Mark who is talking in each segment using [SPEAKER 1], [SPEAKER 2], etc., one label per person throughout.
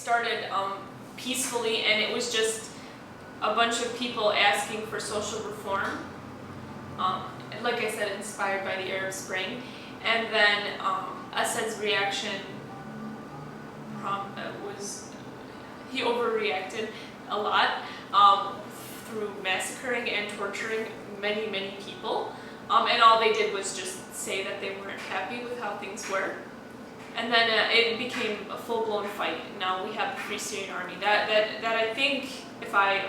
[SPEAKER 1] started peacefully, and it was just a bunch of people asking for social reform. Like I said, inspired by the Arab Spring. And then Assad's reaction was, he overreacted a lot through massacring and torturing many, many people. And all they did was just say that they weren't happy with how things were. And then it became a full-blown fight. Now we have the Free Syrian Army. That I think, if my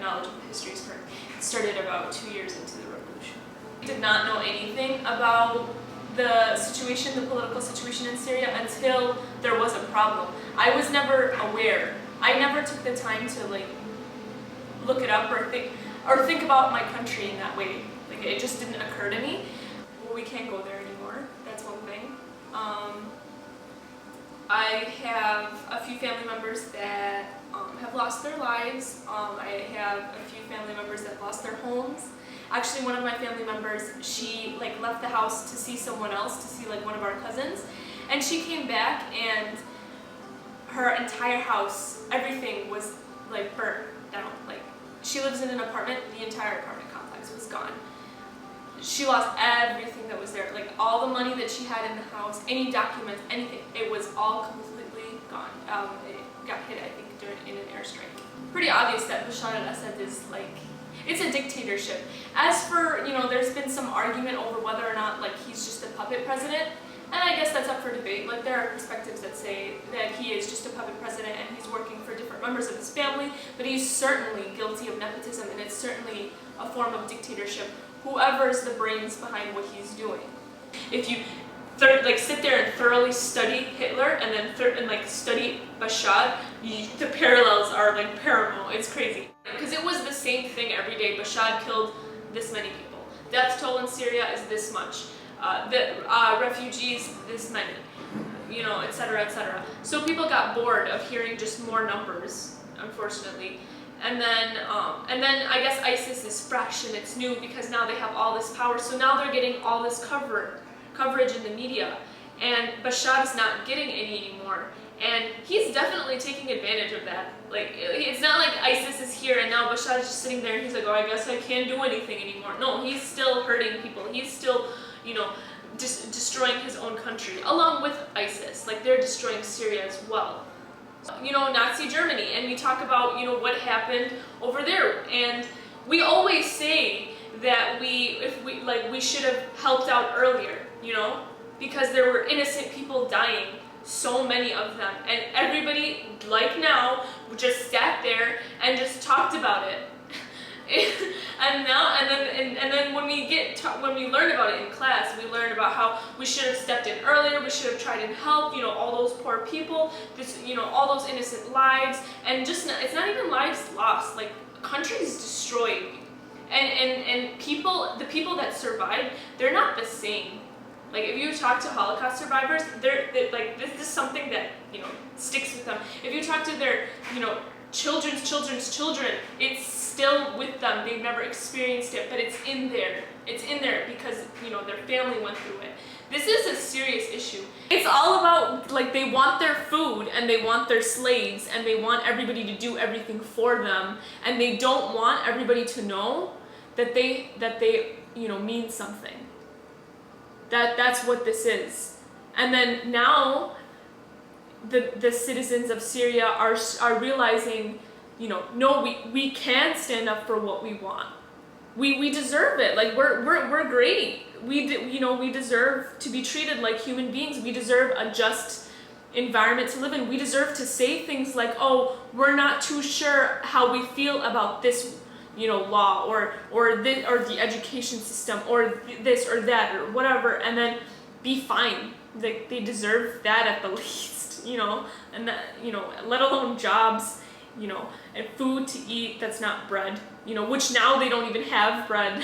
[SPEAKER 1] knowledge of history is correct, started about 2 years into the revolution. I did not know anything about the situation, the political situation in Syria, until there was a problem. I was never aware. I never took the time to like look it up or think about my country in that way. Like, it just didn't occur to me. Well, we can't go there anymore. That's one thing. I have a few family members that have lost their lives. I have a few family members that lost their homes. Actually, one of my family members, she like left the house to see someone else, to see like one of our cousins, and she came back and her entire house, everything was like burnt down. Like, she lives in an apartment, the entire apartment complex was gone. She lost everything that was there, like all the money that she had in the house, any documents, anything. It was all completely gone. It got hit, I think, in an airstrike. Pretty obvious that Bashar al-Assad is like, it's a dictatorship. As for, there's been some argument over whether or not like he's just a puppet president, and I guess that's up for debate. Like, there are perspectives that say that he is just a puppet president and he's working for different members of his family, but he's certainly guilty of nepotism, and it's certainly a form of dictatorship, whoever's the brains behind what he's doing. If you sit there and thoroughly study Hitler and then study Bashar, the parallels are like paramount. It's crazy. Because it was the same thing every day. Bashar killed this many people. Death toll in Syria is this much. The refugees, this many. Etc., etc. So people got bored of hearing just more numbers, unfortunately. And then I guess ISIS is fresh and it's new because now they have all this power. So now they're getting all this coverage in the media, and Bashar's not getting any anymore. And he's definitely taking advantage of that. Like, it's not like ISIS is here and now Bashar is just sitting there and he's like, oh, I guess I can't do anything anymore. No, he's still hurting people. He's still, destroying his own country, along with ISIS. Like, they're destroying Syria as well. Nazi Germany, and we talk about, what happened over there. And we always say that we should have helped out earlier, because there were innocent people dying, so many of them, and everybody, like now, just sat there and just talked about it. and then when we learn about it in class, we learn about how we should have stepped in earlier, we should have tried and helped, all those poor people, all those innocent lives, and it's not even lives lost, like countries destroyed. And the people that survived, they're not the same. Like, if you talk to Holocaust survivors, they're like, this is something that, sticks with them. If you talk to their, children's children, it's still with them. They've never experienced it, but it's in there. It's in there because, their family went through it. This is a serious issue. It's all about, like, they want their food and they want their slaves and they want everybody to do everything for them, and they don't want everybody to know that they mean something. That's what this is. And then now the citizens of Syria are realizing, no, we can stand up for what we want. We deserve it. Like, we're great. We deserve to be treated like human beings. We deserve a just environment to live in. We deserve to say things like, oh, we're not too sure how we feel about this, law or the education system or this or that or whatever, and then be fine. Like, they deserve that at the least, and that, let alone jobs, and food to eat that's not bread, which now they don't even have bread.